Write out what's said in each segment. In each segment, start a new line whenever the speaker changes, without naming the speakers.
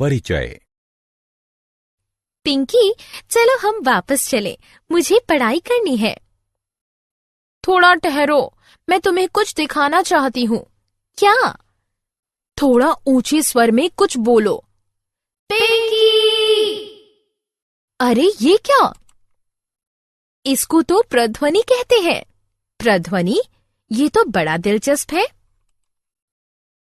परिचय।
पिंकी, चलो हम वापस चलें। मुझे पढ़ाई करनी है। थोड़ा ठहरो, मैं तुम्हें कुछ दिखाना चाहती हूँ। क्या? थोड़ा ऊंचे स्वर में कुछ बोलो। पिंकी! अरे ये क्या? इसको तो प्रध्वनि कहते हैं। प्रध्वनि? ये तो बड़ा दिलचस्प है।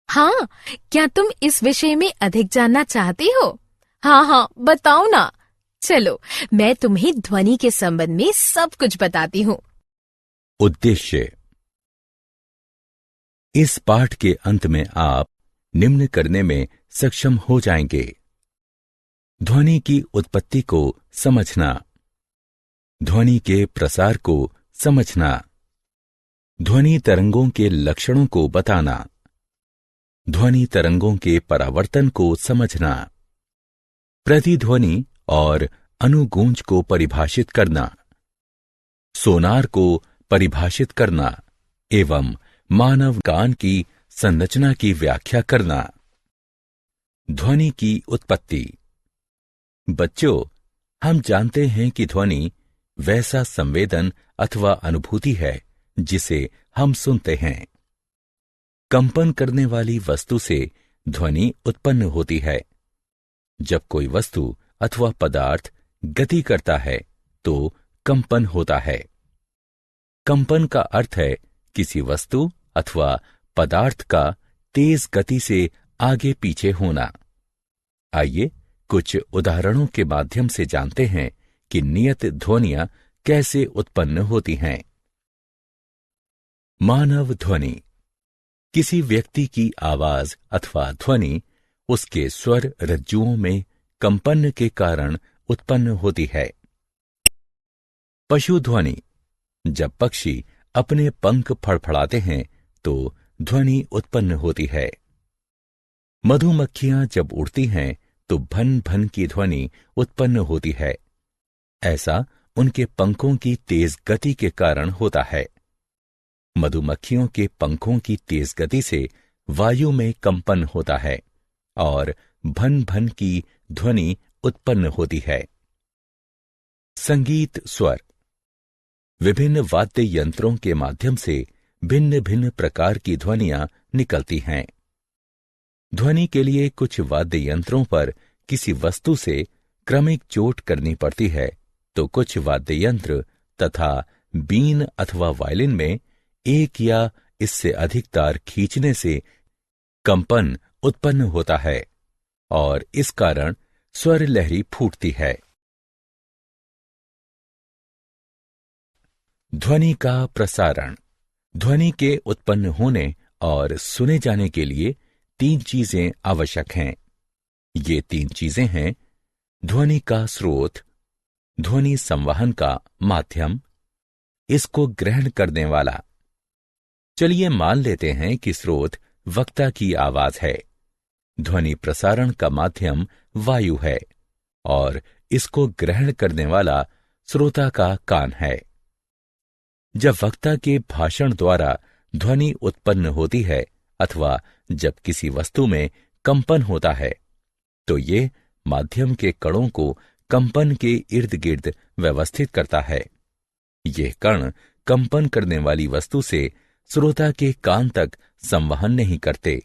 हाँ, क्या तुम इस विषय में अधिक जानना चाहती हो? हाँ, बताओ ना। चलो, मैं तुम्हें ध्वनि के संबंध में सब कुछ बताती हूँ।
उद्देश्य। इस पाठ के अंत में आप निम्न करने में सक्षम हो जाएंगे: ध्वनि की उत्पत्ति को समझना, ध्वनि के प्रसार को समझना, ध्वनि तरंगों के लक्षणों को बताना, ध्वनि तरंगों के परावर्तन को समझना, प्रतिध्वनि और अनुगूंज को परिभाषित करना, सोनार को परिभाषित करना एवं मानव कान की संरचना की व्याख्या करना। ध्वनि की उत्पत्ति। बच्चों, हम जानते हैं कि ध्वनि वैसा संवेदन अथवा अनुभूति है जिसे हम सुनते हैं। कंपन करने वाली वस्तु से ध्वनि उत्पन्न होती है। जब कोई वस्तु अथवा पदार्थ गति करता है तो कंपन होता है। कंपन का अर्थ है किसी वस्तु अथवा पदार्थ का तेज गति से आगे पीछे होना। आइए कुछ उदाहरणों के माध्यम से जानते हैं कि नियत ध्वनियां कैसे उत्पन्न होती हैं। मानव ध्वनि। किसी व्यक्ति की आवाज अथवा ध्वनि उसके स्वर रज्जुओं में कंपन के कारण उत्पन्न होती है। पशु ध्वनि। जब पक्षी अपने पंख फड़फड़ाते हैं तो ध्वनि उत्पन्न होती है। मधुमक्खियां जब उड़ती हैं तो भन भन की ध्वनि उत्पन्न होती है। ऐसा उनके पंखों की तेज गति के कारण होता है। मधुमक्खियों के पंखों की तेज गति से वायु में कंपन होता है और भन भन की ध्वनि उत्पन्न होती है। संगीत स्वर। विभिन्न वाद्य यंत्रों के माध्यम से भिन्न भिन्न प्रकार की ध्वनियां निकलती हैं। ध्वनि के लिए कुछ वाद्य यंत्रों पर किसी वस्तु से क्रमिक चोट करनी पड़ती है तो कुछ वाद्य यंत्र तथा बीन अथवा वायलिन में एक या इससे अधिक तार खींचने से कंपन उत्पन्न होता है और इस कारण स्वर लहरी फूटती है। ध्वनि का प्रसारण। ध्वनि के उत्पन्न होने और सुने जाने के लिए 3 चीजें आवश्यक हैं। ये 3 चीजें हैं: ध्वनि का स्रोत, ध्वनि संवहन का माध्यम, इसको ग्रहण करने वाला। चलिए मान लेते हैं कि स्रोत वक्ता की आवाज है, ध्वनि प्रसारण का माध्यम वायु है और इसको ग्रहण करने वाला श्रोता का कान है। जब वक्ता के भाषण द्वारा ध्वनि उत्पन्न होती है अथवा जब किसी वस्तु में कंपन होता है तो ये माध्यम के कणों को कंपन के इर्द गिर्द व्यवस्थित करता है। ये कण कंपन करने वाली वस्तु से श्रोता के कान तक संवहन नहीं करते।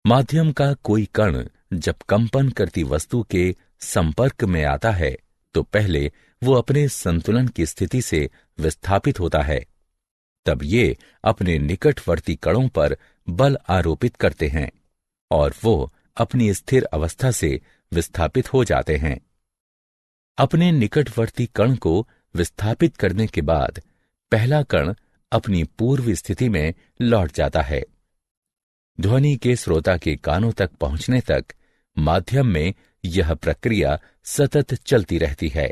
माध्यम का कोई कण जब कंपन करती वस्तु के संपर्क में आता है तो पहले वो अपने संतुलन की स्थिति से विस्थापित होता है, तब ये अपने निकटवर्ती कणों पर बल आरोपित करते हैं और वो अपनी स्थिर अवस्था से विस्थापित हो जाते हैं। अपने निकटवर्ती कण को विस्थापित करने के बाद पहला कण अपनी पूर्व स्थिति में लौट जाता है। ध्वनि के श्रोता के कानों तक पहुंचने तक माध्यम में यह प्रक्रिया सतत चलती रहती है।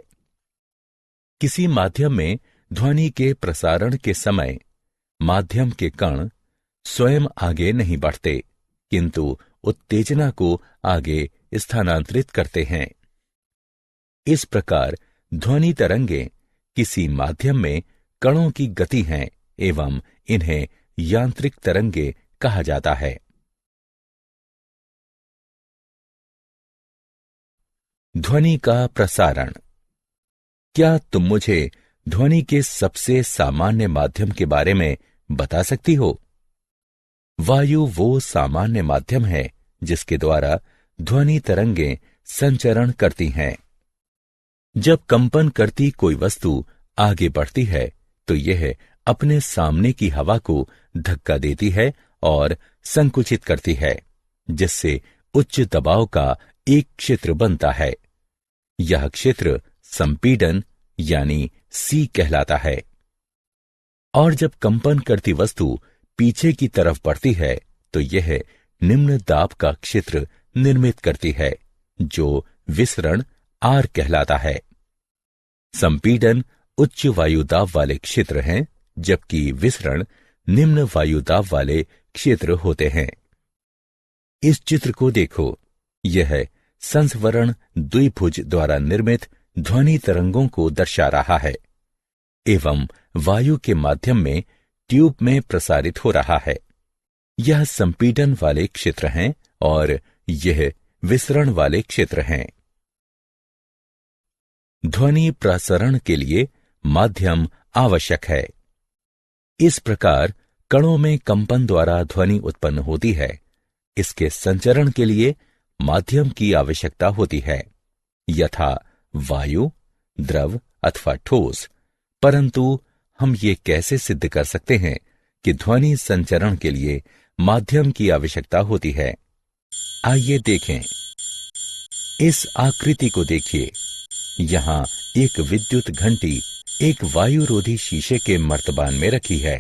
किसी माध्यम में ध्वनि के प्रसारण के समय माध्यम के कण स्वयं आगे नहीं बढ़ते, किंतु उत्तेजना को आगे स्थानांतरित करते हैं। इस प्रकार ध्वनि तरंगें किसी माध्यम में कणों की गति हैं एवं इन्हें यांत्रिक तरंगें कहा जाता है। ध्वनि का प्रसारण। क्या तुम मुझे ध्वनि के सबसे सामान्य माध्यम के बारे में बता सकती हो? वायु वो सामान्य माध्यम है जिसके द्वारा ध्वनि तरंगें संचरण करती हैं। जब कंपन करती कोई वस्तु आगे बढ़ती है तो यह अपने सामने की हवा को धक्का देती है और संकुचित करती है, जिससे उच्च दबाव का एक क्षेत्र बनता है। यह क्षेत्र संपीड़न यानी सी कहलाता है। और जब कंपन करती वस्तु पीछे की तरफ बढ़ती है तो यह निम्न दाब का क्षेत्र निर्मित करती है, जो विसरण आर कहलाता है। संपीड़न उच्च वायुदाब वाले क्षेत्र हैं, जबकि विसरण निम्न वायुदाब वाले क्षेत्र होते हैं। इस चित्र को देखो, यह संस्वरण द्विभुज द्वारा निर्मित ध्वनि तरंगों को दर्शा रहा है एवं वायु के माध्यम में ट्यूब में प्रसारित हो रहा है। यह संपीड़न वाले क्षेत्र हैं और यह विसरण वाले क्षेत्र हैं। ध्वनि प्रसरण के लिए माध्यम आवश्यक है। इस प्रकार कणों में कंपन द्वारा ध्वनि उत्पन्न होती है। इसके संचरण के लिए माध्यम की आवश्यकता होती है, यथा वायु, द्रव अथवा ठोस। परंतु हम ये कैसे सिद्ध कर सकते हैं कि ध्वनि संचरण के लिए माध्यम की आवश्यकता होती है? आइए देखें। इस आकृति को देखिए। यहां एक विद्युत घंटी एक वायुरोधी शीशे के मर्तबान में रखी है,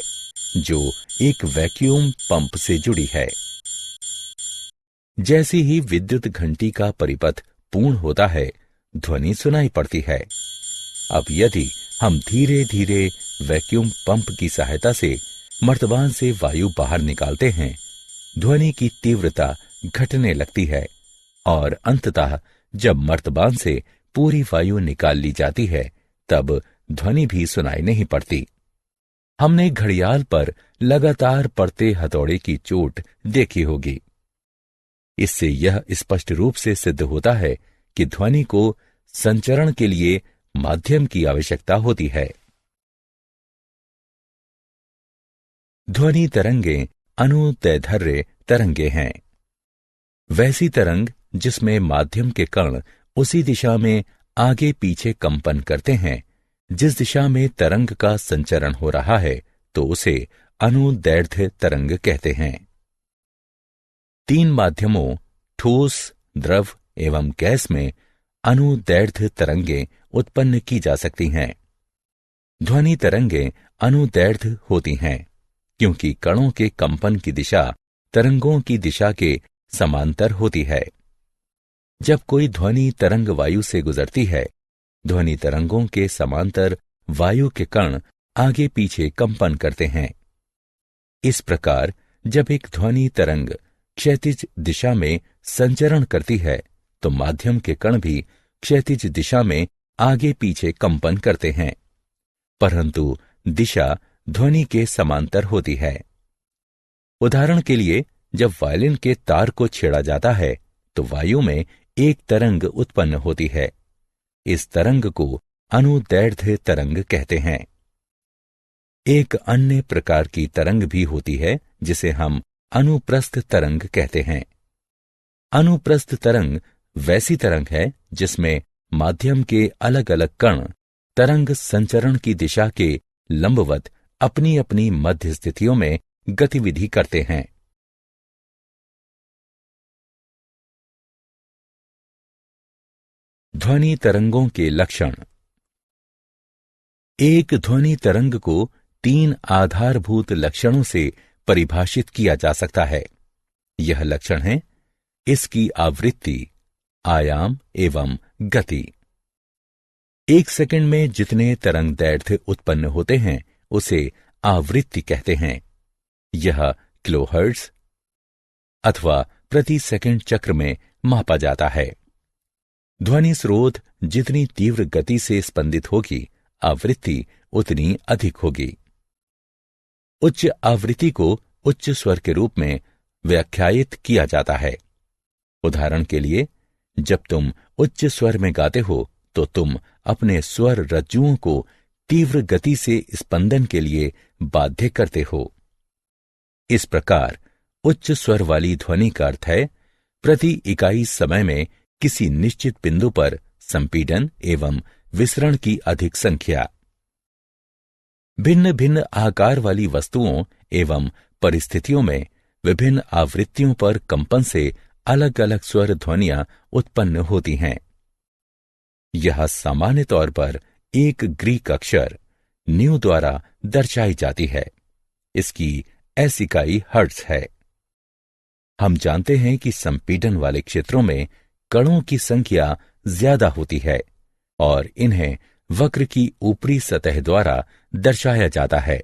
जो एक वैक्यूम पंप से जुड़ी है। जैसे ही विद्युत घंटी का परिपथ पूर्ण होता है, ध्वनि सुनाई पड़ती है। अब यदि हम धीरे धीरे वैक्यूम पंप की सहायता से मर्तबान से वायु बाहर निकालते हैं, ध्वनि की तीव्रता घटने लगती है और अंततः जब मर्तबान से पूरी वायु निकाल ली जाती है, तब ध्वनि भी सुनाई नहीं पड़ती। हमने घड़ियाल पर लगातार पड़ते हथौड़े की चोट देखी होगी। इससे यह स्पष्ट रूप से सिद्ध होता है कि ध्वनि को संचरण के लिए माध्यम की आवश्यकता होती है। ध्वनि तरंगें अनुदैर्ध्य तरंगें हैं। वैसी तरंग जिसमें माध्यम के कण उसी दिशा में आगे पीछे कंपन करते हैं जिस दिशा में तरंग का संचरण हो रहा है, तो उसे अनुदैर्ध्य तरंग कहते हैं। 3 माध्यमों ठोस, द्रव एवं गैस में अनुदैर्ध्य तरंगें उत्पन्न की जा सकती हैं। ध्वनि तरंगें अनुदैर्ध्य होती हैं क्योंकि कणों के कंपन की दिशा तरंगों की दिशा के समांतर होती है। जब कोई ध्वनि तरंग वायु से गुजरती है, ध्वनि तरंगों के समांतर वायु के कण आगे पीछे कंपन करते हैं। इस प्रकार जब एक ध्वनि तरंग क्षैतिज दिशा में संचरण करती है, तो माध्यम के कण भी क्षैतिज दिशा में आगे पीछे कंपन करते हैं, परंतु दिशा ध्वनि के समांतर होती है। उदाहरण के लिए, जब वायलिन के तार को छेड़ा जाता है तो वायु में एक तरंग उत्पन्न होती है। इस तरंग को अनुदैर्ध्य तरंग कहते हैं। एक अन्य प्रकार की तरंग भी होती है जिसे हम अनुप्रस्थ तरंग कहते हैं। अनुप्रस्थ तरंग वैसी तरंग है जिसमें माध्यम के अलग अलग कण तरंग संचरण की दिशा के लंबवत अपनी अपनी मध्य स्थितियों में गतिविधि करते हैं। ध्वनि तरंगों के लक्षण। एक ध्वनि तरंग को 3 आधारभूत लक्षणों से परिभाषित किया जा सकता है। यह लक्षण है इसकी आवृत्ति, आयाम एवं गति। 1 सेकंड में जितने तरंग दैर्ध्य उत्पन्न होते हैं उसे आवृत्ति कहते हैं। यह किलोहर्ट्ज अथवा प्रति सेकंड चक्र में मापा जाता है। ध्वनि स्रोत जितनी तीव्र गति से स्पंदित होगी, आवृत्ति उतनी अधिक होगी। उच्च आवृत्ति को उच्च स्वर के रूप में व्याख्यायित किया जाता है। उदाहरण के लिए, जब तुम उच्च स्वर में गाते हो तो तुम अपने स्वर रज्जुओं को तीव्र गति से स्पंदन के लिए बाध्य करते हो। इस प्रकार उच्च स्वर वाली ध्वनि का अर्थ है प्रति इकाई समय में किसी निश्चित बिंदु पर संपीडन एवं विसरण की अधिक संख्या। भिन्न भिन्न आकार वाली वस्तुओं एवं परिस्थितियों में विभिन्न आवृत्तियों पर कंपन से अलग अलग स्वर ध्वनियां उत्पन्न होती हैं। यह सामान्य तौर पर एक ग्रीक अक्षर न्यू द्वारा दर्शाई जाती है। इसकी एस इकाई हर्ट्ज है। हम जानते हैं कि संपीडन वाले क्षेत्रों में कणों की संख्या ज्यादा होती है और इन्हें वक्र की ऊपरी सतह द्वारा दर्शाया जाता है।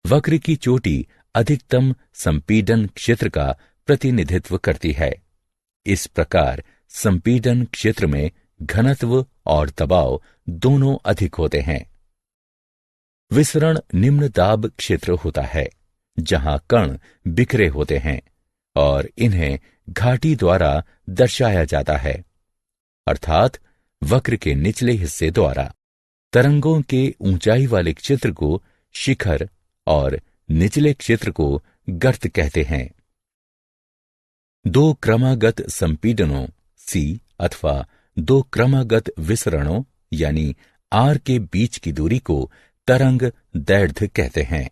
वक्र की चोटी अधिकतम संपीडन क्षेत्र का प्रतिनिधित्व करती है। इस प्रकार संपीडन क्षेत्र में घनत्व और दबाव दोनों अधिक होते हैं। विसरण निम्न दाब क्षेत्र होता है, जहां कण बिखरे होते हैं और इन्हें घाटी द्वारा दर्शाया जाता है, अर्थात वक्र के निचले हिस्से द्वारा। तरंगों के ऊंचाई वाले क्षेत्र को शिखर और निचले क्षेत्र को गर्त कहते हैं। दो क्रमागत संपीडनों सी अथवा दो क्रमागत विसरणों यानी आर के बीच की दूरी को तरंग दैर्ध्य कहते हैं।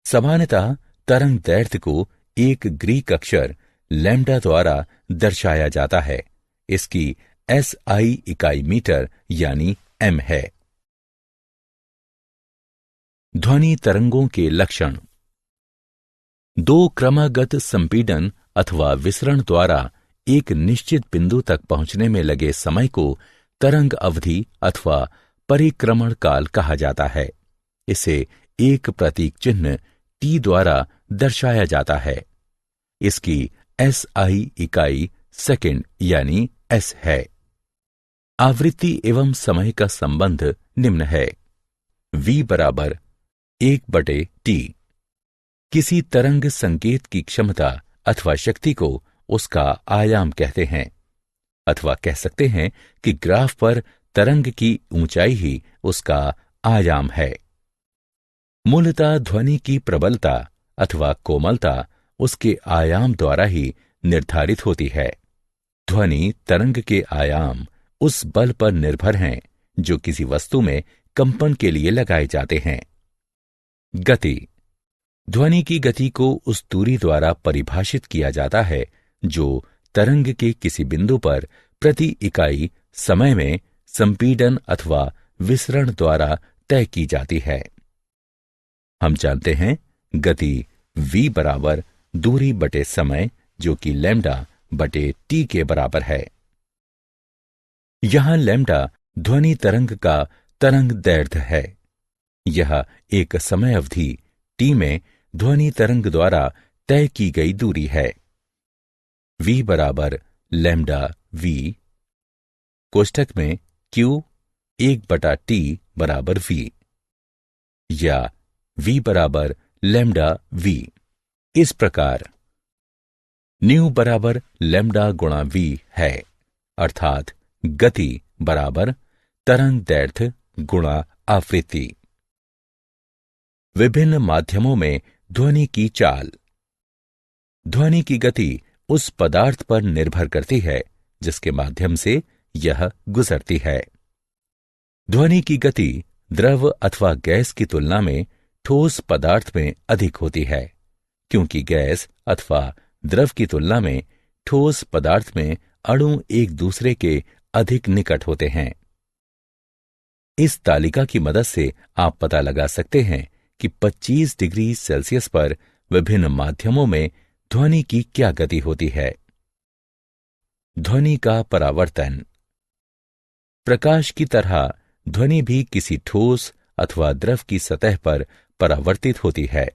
सामान्यतः तरंग दैर्ध्य को एक ग्रीक अक्षर लैम्डा द्वारा दर्शाया जाता है। इसकी SI इकाई मीटर यानी m है। ध्वनि तरंगों के लक्षण। दो क्रमागत संपीडन अथवा विसरण द्वारा एक निश्चित बिंदु तक पहुंचने में लगे समय को तरंग अवधि अथवा परिक्रमण काल कहा जाता है। इसे एक प्रतीक चिन्ह T द्वारा दर्शाया जाता है। इसकी SI इकाई सेकंड यानी S है। आवृत्ति एवं समय का संबंध निम्न है। V बराबर 1/T। किसी तरंग संकेत की क्षमता अथवा शक्ति को उसका आयाम कहते हैं, अथवा कह सकते हैं कि ग्राफ पर तरंग की ऊंचाई ही उसका आयाम है। मूलतः ध्वनि की प्रबलता अथवा कोमलता उसके आयाम द्वारा ही निर्धारित होती है। ध्वनि तरंग के आयाम उस बल पर निर्भर हैं जो किसी वस्तु में कंपन के लिए लगाए जाते हैं। गति। ध्वनि की गति को उस दूरी द्वारा परिभाषित किया जाता है जो तरंग के किसी बिंदु पर प्रति इकाई समय में संपीडन अथवा विसरण द्वारा तय की जाती है। हम जानते हैं गति v बराबर दूरी बटे समय जो कि लैम्डा बटे t के बराबर है। यहां लैम्डा ध्वनि तरंग का तरंग दैर्ध्य है। यह एक समय अवधि t में ध्वनि तरंग द्वारा तय की गई दूरी है। v बराबर लैम्डा v कोष्ठक में q 1/t बराबर v या v बराबर लैम्डा v। इस प्रकार न्यू बराबर लैम्डा गुणा v है, अर्थात गति बराबर तरंग दैर्ध्य गुणा आवृत्ति। विभिन्न माध्यमों में ध्वनि की चाल। ध्वनि की गति उस पदार्थ पर निर्भर करती है जिसके माध्यम से यह गुजरती है। ध्वनि की गति द्रव अथवा गैस की तुलना में ठोस पदार्थ में अधिक होती है, क्योंकि गैस अथवा द्रव की तुलना में ठोस पदार्थ में अणु एक दूसरे के अधिक निकट होते हैं। इस तालिका की मदद से आप पता लगा सकते हैं कि 25 डिग्री सेल्सियस पर विभिन्न माध्यमों में ध्वनि की क्या गति होती है। ध्वनि का परावर्तन। प्रकाश की तरह ध्वनि भी किसी ठोस अथवा द्रव की सतह पर परावर्तित होती है।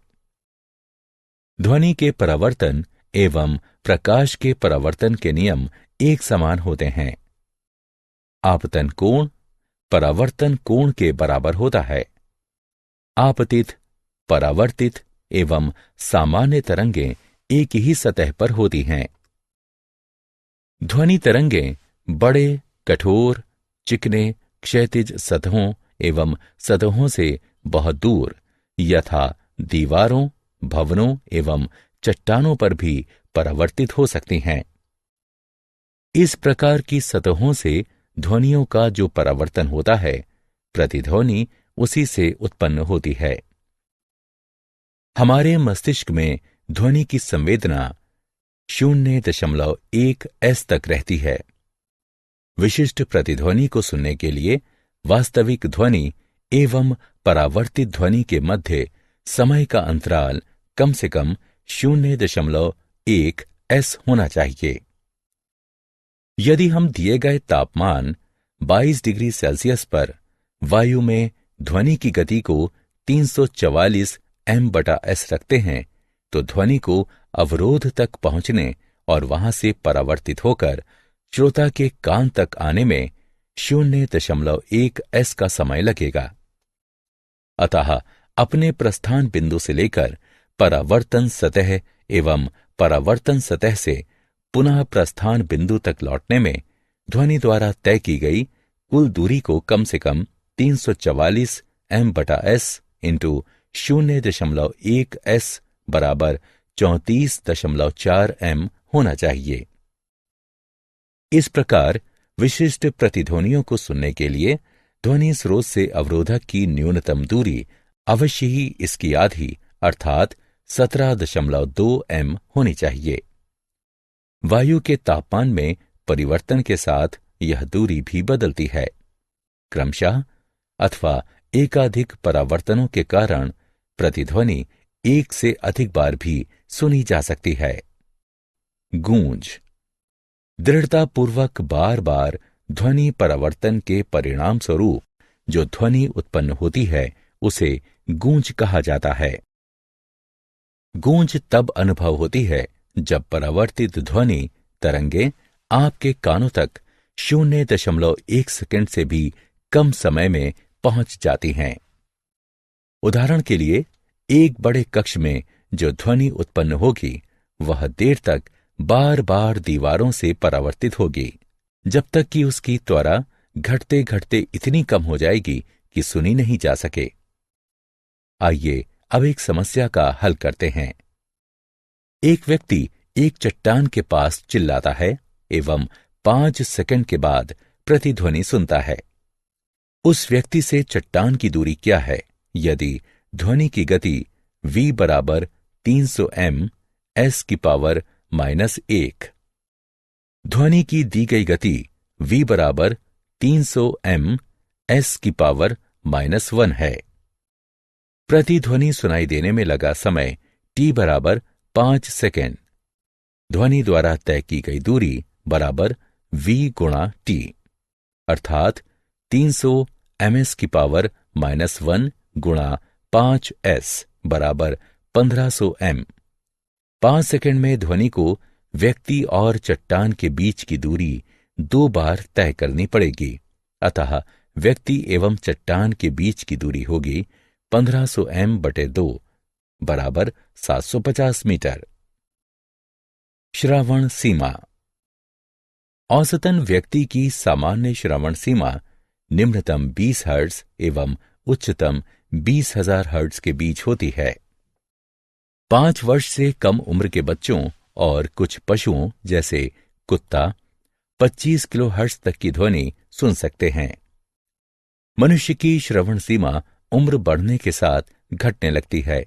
ध्वनि के परावर्तन एवं प्रकाश के परावर्तन के नियम एक समान होते हैं। आपतन कोण परावर्तन कोण के बराबर होता है। आपतित, परावर्तित एवं सामान्य तरंगें एक ही सतह पर होती हैं। ध्वनि तरंगें बड़े, कठोर, चिकने, क्षैतिज सतहों एवं सतहों से बहुत दूर यथा दीवारों, भवनों एवं चट्टानों पर भी परावर्तित हो सकती हैं। इस प्रकार की सतहों से ध्वनियों का जो परावर्तन होता है, प्रतिध्वनि उसी से उत्पन्न होती है। हमारे मस्तिष्क में ध्वनि की संवेदना 0.1 एस तक रहती है। विशिष्ट प्रतिध्वनि को सुनने के लिए वास्तविक ध्वनि एवं परावर्तित ध्वनि के मध्य समय का अंतराल कम से कम 0.1 एस होना चाहिए। यदि हम दिए गए तापमान 22 डिग्री सेल्सियस पर वायु में ध्वनि की गति को 344 m/s रखते हैं, तो ध्वनि को अवरोध तक पहुंचने और वहां से परावर्तित होकर श्रोता के कान तक आने में 0.1 एस का समय लगेगा। अतः अपने प्रस्थान बिंदु से लेकर परावर्तन सतह एवं परावर्तन सतह से पुनः प्रस्थान बिंदु तक लौटने में ध्वनि द्वारा तय की गई कुल दूरी को कम से कम 344 m/s इंटू 0.1 एस बराबर 34.4 m होना चाहिए। इस प्रकार विशिष्ट प्रतिध्वनियों को सुनने के लिए ध्वनि स्रोत से अवरोधक की न्यूनतम दूरी अवश्य ही इसकी आधी अर्थात 17.2 m होनी चाहिए। वायु के तापमान में परिवर्तन के साथ यह दूरी भी बदलती है। क्रमशः अथवा एकाधिक परावर्तनों के कारण प्रतिध्वनि एक से अधिक बार भी सुनी जा सकती है। गूंज दृढ़तापूर्वक बार बार ध्वनि परावर्तन के परिणाम स्वरूप जो ध्वनि उत्पन्न होती है उसे गूंज कहा जाता है। गूंज तब अनुभव होती है जब परावर्तित ध्वनि तरंगे आपके कानों तक 0.1 सेकंड से भी कम समय में पहुंच जाती हैं। उदाहरण के लिए एक बड़े कक्ष में जो ध्वनि उत्पन्न होगी वह देर तक बार बार दीवारों से परावर्तित होगी जब तक कि उसकी त्वरा घटते घटते इतनी कम हो जाएगी कि सुनी नहीं जा सके। आइए अब एक समस्या का हल करते हैं। एक व्यक्ति एक चट्टान के पास चिल्लाता है एवं 5 सेकंड के बाद प्रतिध्वनि सुनता है। उस व्यक्ति से चट्टान की दूरी क्या है यदि ध्वनि की गति v बराबर 300 m s की पावर -1। ध्वनि की दी गई गति v बराबर 300 m s की पावर -1 है। प्रतिध्वनि सुनाई देने में लगा समय t बराबर 5 सेकेंड। ध्वनि द्वारा तय की गई दूरी बराबर v गुणा t अर्थात 300 ms की पावर -1 गुणा 5s बराबर 1500 m। 5 सेकंड में ध्वनि को व्यक्ति और चट्टान के बीच की दूरी 2 बार तय करनी पड़ेगी। अतः व्यक्ति एवं चट्टान के बीच की दूरी होगी 1500 m/2 बराबर 750 मीटर। श्रवण सीमा औसतन व्यक्ति की सामान्य श्रवण सीमा निम्नतम 20 हर्ट्ज एवं उच्चतम 20,000 हर्ट्ज के बीच होती है। 5 वर्ष से कम उम्र के बच्चों और कुछ पशुओं जैसे कुत्ता 25 किलो हर्ट्ज तक की ध्वनि सुन सकते हैं। मनुष्य की श्रवण सीमा उम्र बढ़ने के साथ घटने लगती है।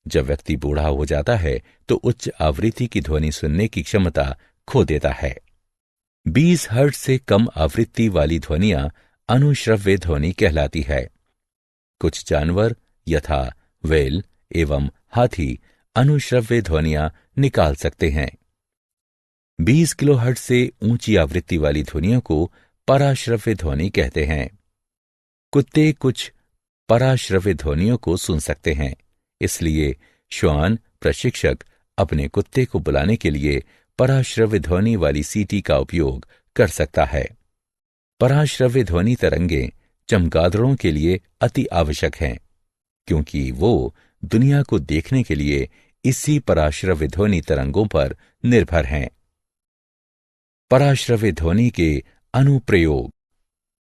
जब व्यक्ति बूढ़ा हो जाता है तो उच्च आवृत्ति की ध्वनि सुनने की क्षमता खो देता है। 20 हर्ट्ज से कम आवृत्ति वाली ध्वनियां अनुश्रव्य ध्वनि कहलाती है। कुछ जानवर यथा व्हेल एवं हाथी अनुश्रव्य ध्वनियां निकाल सकते हैं। 20 किलो हर्ट्ज से ऊंची आवृत्ति वाली ध्वनियों को पराश्रव्य ध्वनि कहते हैं। कुत्ते कुछ पराश्रव्य ध्वनियों को सुन सकते हैं, इसलिए श्वान प्रशिक्षक अपने कुत्ते को बुलाने के लिए पराश्रव्य ध्वनि वाली सीटी का उपयोग कर सकता है। पराश्रव्य ध्वनि तरंगें चमगादड़ों के लिए अति आवश्यक हैं, क्योंकि वो दुनिया को देखने के लिए इसी पराश्रव्य ध्वनि तरंगों पर निर्भर हैं। पराश्रव्य ध्वनि के अनुप्रयोग।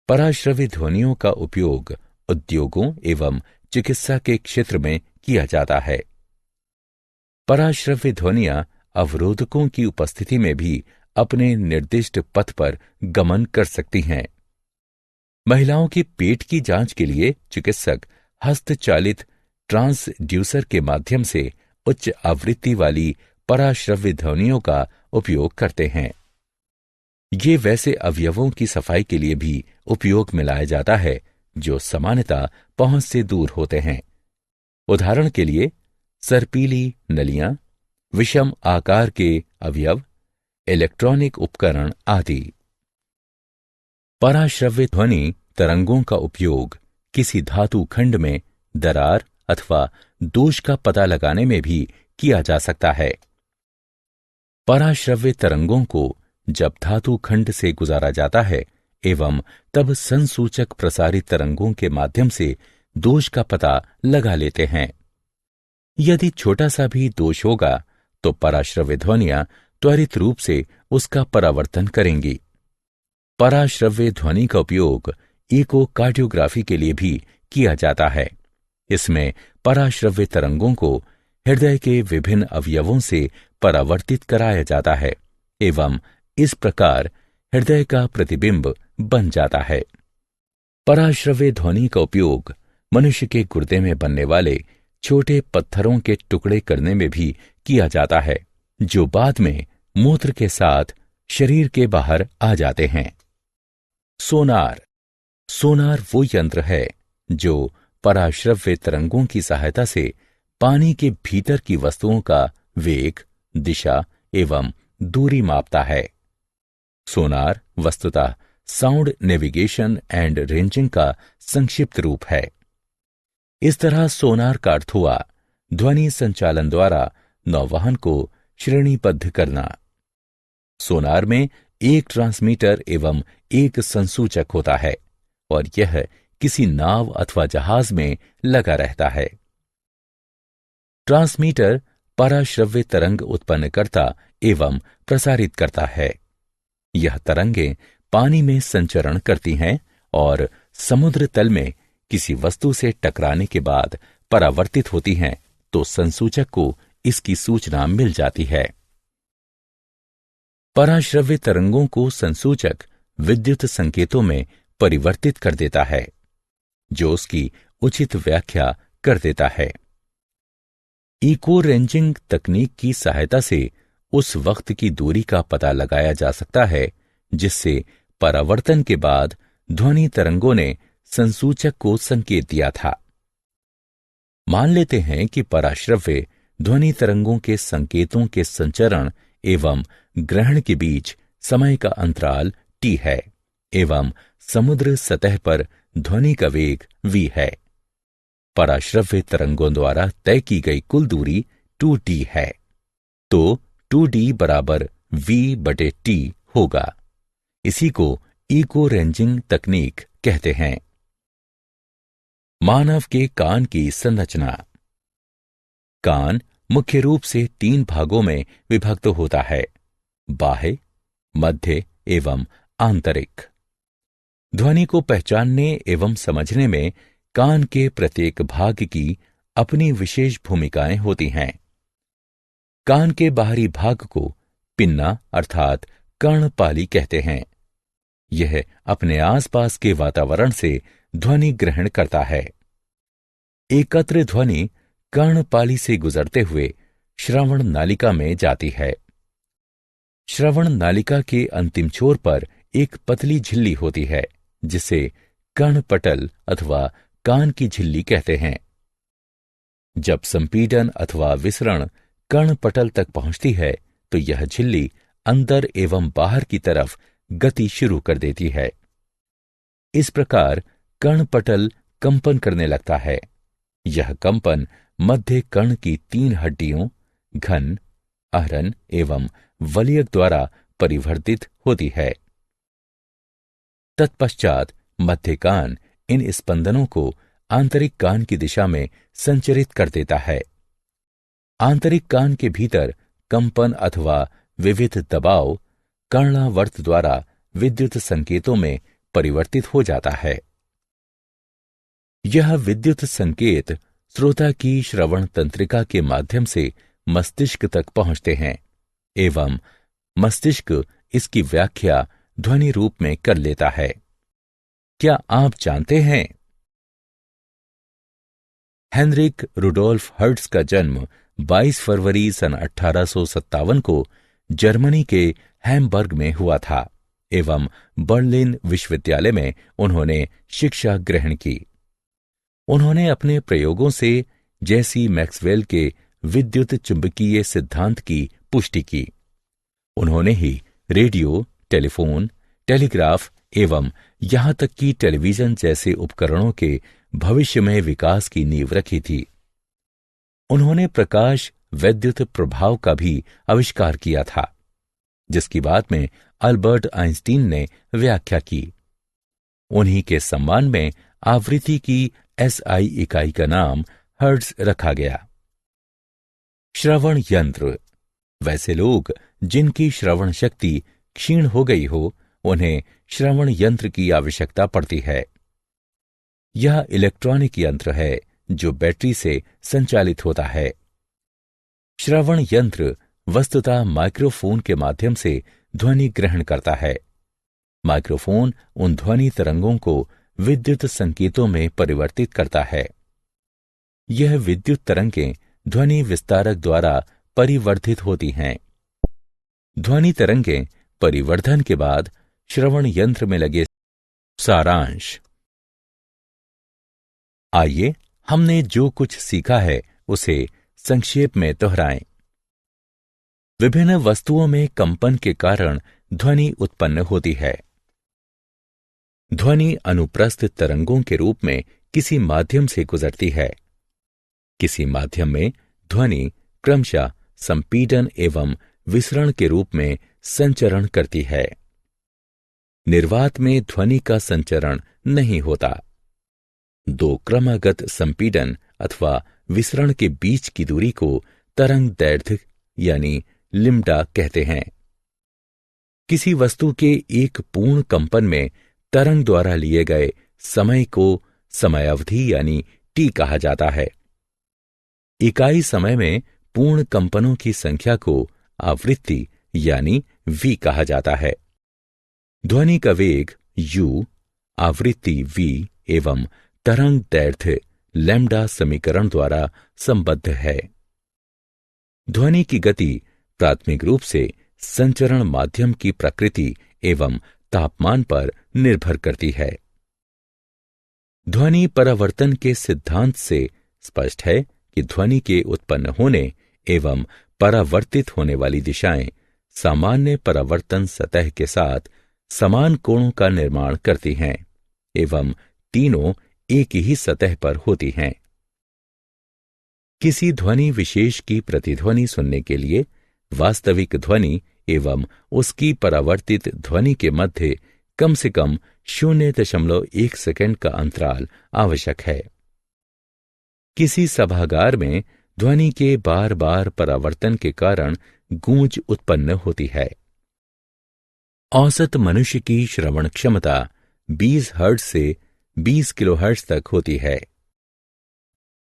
पराश्रव्य ध्वनियों का उपयोग उद्योगों एवं चिकित्सा के क्षेत्र में किया जाता है। पराश्रव्य ध्वनियां अवरोधकों की उपस्थिति में भी अपने निर्दिष्ट पथ पर गमन कर सकती हैं। महिलाओं के पेट की जांच के लिए चिकित्सक हस्तचालित ट्रांसड्यूसर के माध्यम से उच्च आवृत्ति वाली पराश्रव्य ध्वनियों का उपयोग करते हैं। ये वैसे अवयवों की सफाई के लिए भी उपयोग में लाया जाता है जो सामान्यतः पहुंच से दूर होते हैं। उदाहरण के लिए सर्पीली नलियां, विषम आकार के अवयव, इलेक्ट्रॉनिक उपकरण आदि। पराश्रव्य ध्वनि तरंगों का उपयोग किसी धातु खंड में दरार अथवा दोष का पता लगाने में भी किया जा सकता है। पराश्रव्य तरंगों को जब धातु खंड से गुजारा जाता है एवं तब संसूचक प्रसारित तरंगों के माध्यम से दोष का पता लगा लेते हैं। यदि छोटा सा भी दोष होगा तो पराश्रव्य ध्वनियां त्वरित रूप से उसका परावर्तन करेंगी। पराश्रव्य ध्वनि का उपयोग इकोकार्डियोग्राफी के लिए भी किया जाता है। इसमें पराश्रव्य तरंगों को हृदय के विभिन्न अवयवों से परावर्तित कराया जाता है एवं इस प्रकार हृदय का प्रतिबिंब बन जाता है। पराश्रव्य ध्वनि का उपयोग मनुष्य के गुर्दे में बनने वाले छोटे पत्थरों के टुकड़े करने में भी किया जाता है, जो बाद में मूत्र के साथ शरीर के बाहर आ जाते हैं। सोनार। सोनार वो यंत्र है जो पराश्रव्य तरंगों की सहायता से पानी के भीतर की वस्तुओं का वेग, दिशा एवं दूरी मापता है। सोनार वस्तुतः साउंड नेविगेशन एंड रेंजिंग का संक्षिप्त रूप है। इस तरह सोनार का अर्थ हुआ ध्वनि संचालन द्वारा नौवहन को श्रेणीबद्ध करना। सोनार में एक ट्रांसमीटर एवं एक संसूचक होता है और यह किसी नाव अथवा जहाज में लगा रहता है। ट्रांसमीटर पराश्रव्य तरंग उत्पन्न करता एवं प्रसारित करता है। यह तरंगें पानी में संचरण करती हैं और समुद्र तल में किसी वस्तु से टकराने के बाद परावर्तित होती हैं तो संसूचक को इसकी सूचना मिल जाती है। पराश्रव्य तरंगों को संसूचक विद्युत संकेतों में परिवर्तित कर देता है, जो उसकी उचित व्याख्या कर देता है। इको रेंजिंग तकनीक की सहायता से उस वक्त की दूरी का पता लगाया जा सकता है जिससे परावर्तन के बाद ध्वनि तरंगों ने संसूचक को संकेत दिया था। मान लेते हैं कि पराश्रव्य ध्वनि तरंगों के संकेतों के संचरण एवं ग्रहण के बीच समय का अंतराल t है एवं समुद्र सतह पर ध्वनि का वेग v है। पराश्रव्य तरंगों द्वारा तय की गई कुल दूरी 2d है, तो 2d बराबर v/t होगा। इसी को इको रेंजिंग तकनीक कहते हैं। मानव के कान की संरचना। कान मुख्य रूप से 3 भागों में विभक्त होता है: बाह्य, मध्य एवं आंतरिक। ध्वनि को पहचानने एवं समझने में कान के प्रत्येक भाग की अपनी विशेष भूमिकाएं होती हैं। कान के बाहरी भाग को पिन्ना अर्थात कर्णपाली कहते हैं। यह अपने आसपास के वातावरण से ध्वनि ग्रहण करता है। एकत्र ध्वनि कर्णपाली से गुजरते हुए श्रवण नालिका में जाती है। श्रवण नालिका के अंतिम छोर पर एक पतली झिल्ली होती है जिसे कर्णपटल अथवा कान की झिल्ली कहते हैं। जब संपीडन अथवा विसरण कर्णपटल तक पहुंचती है तो यह झिल्ली अंदर एवं बाहर की तरफ गति शुरू कर देती है। इस प्रकार कर्णपटल कंपन करने लगता है। यह कंपन मध्य कर्ण की 3 हड्डियों घन, आहरण एवं वलयक द्वारा परिवर्तित होती है। तत्पश्चात मध्य कान इन स्पंदनों को आंतरिक कान की दिशा में संचरित कर देता है। आंतरिक कान के भीतर कंपन अथवा विविध दबाव कर्णावर्त द्वारा विद्युत संकेतों में परिवर्तित हो जाता है। यह विद्युत संकेत श्रोता की श्रवण तंत्रिका के माध्यम से मस्तिष्क तक पहुंचते हैं एवं मस्तिष्क इसकी व्याख्या ध्वनि रूप में कर लेता है। क्या आप जानते हैं हेनरिक रुडोल्फ हर्ट्ज का जन्म 22 फरवरी सन 1857 को जर्मनी के हैम्बर्ग में हुआ था एवं बर्लिन विश्वविद्यालय में उन्होंने शिक्षा ग्रहण की। उन्होंने अपने प्रयोगों से जैसी मैक्सवेल के विद्युत चुंबकीय सिद्धांत की पुष्टि की। उन्होंने ही रेडियो, टेलीफोन, टेलीग्राफ एवं यहां तक कि टेलीविजन जैसे उपकरणों के भविष्य में विकास की नींव रखी थी। उन्होंने प्रकाश वैद्युत प्रभाव का भी आविष्कार किया था, जिसकी बाद में अल्बर्ट आइंस्टीन ने व्याख्या की। उन्हीं के सम्मान में आवृत्ति की SI इकाई का नाम हर्ट्ज रखा गया। श्रवण यंत्र। वैसे लोग जिनकी श्रवण शक्ति क्षीण हो गई हो, उन्हें श्रवण यंत्र की आवश्यकता पड़ती है। यह इलेक्ट्रॉनिक यंत्र है जो बैटरी से संचालित होता है। श्रवण यंत्र वस्तुतः माइक्रोफोन के माध्यम से ध्वनि ग्रहण करता है। माइक्रोफोन उन ध्वनि तरंगों को विद्युत संकेतों में परिवर्तित करता है। यह विद्युत तरंगें ध्वनि विस्तारक द्वारा परिवर्धित होती हैं। ध्वनि तरंगें परिवर्धन के बाद श्रवण यंत्र में लगे। सारांश। आइए हमने जो कुछ सीखा है उसे संक्षेप में दोहराएं। विभिन्न वस्तुओं में कंपन के कारण ध्वनि उत्पन्न होती है। ध्वनि अनुप्रस्थ तरंगों के रूप में किसी माध्यम से गुजरती है। किसी माध्यम में ध्वनि क्रमशः संपीडन एवं विसरण के रूप में संचरण करती है। निर्वात में ध्वनि का संचरण नहीं होता। दो क्रमागत संपीडन अथवा विसरण के बीच की दूरी को तरंग दैर्घ्य यानी लिम्डा कहते हैं। किसी वस्तु के एक पूर्ण कंपन में तरंग द्वारा लिए गए समय को समयावधि यानी टी कहा जाता है। इकाई समय में पूर्ण कंपनों की संख्या को आवृत्ति यानी वी कहा जाता है। ध्वनि का वेग u, आवृत्ति v एवं तरंग दैर्घ्य लैम्डा समीकरण द्वारा संबद्ध है। ध्वनि की गति प्राथमिक रूप से संचरण माध्यम की प्रकृति एवं तापमान पर निर्भर करती है। ध्वनि परावर्तन के सिद्धांत से स्पष्ट है कि ध्वनि के उत्पन्न होने एवं परावर्तित होने वाली दिशाएं सामान्य परावर्तन सतह के साथ समान कोणों का निर्माण करती हैं एवं तीनों एक ही सतह पर होती हैं। किसी ध्वनि विशेष की प्रतिध्वनि सुनने के लिए वास्तविक ध्वनि एवं उसकी परावर्तित ध्वनि के मध्य कम से कम 0.1 सेकंड का अंतराल आवश्यक है। किसी सभागार में ध्वनि के बार बार परावर्तन के कारण गूंज उत्पन्न होती है। औसत मनुष्य की श्रवण क्षमता 20 हर्ट्ज से 20 किलोहर्ट्ज तक होती है।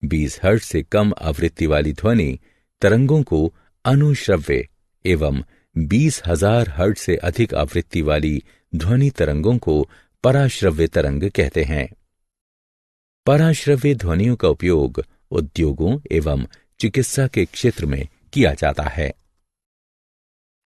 20 हर्ट्ज से कम आवृत्ति वाली ध्वनि तरंगों को अनुश्रव्य एवं 20,000 हर्ट्ज से अधिक आवृत्ति वाली ध्वनि तरंगों को पराश्रव्य तरंग कहते हैं। पराश्रव्य ध्वनियों का उपयोग उद्योगों एवं चिकित्सा के क्षेत्र में किया जाता है।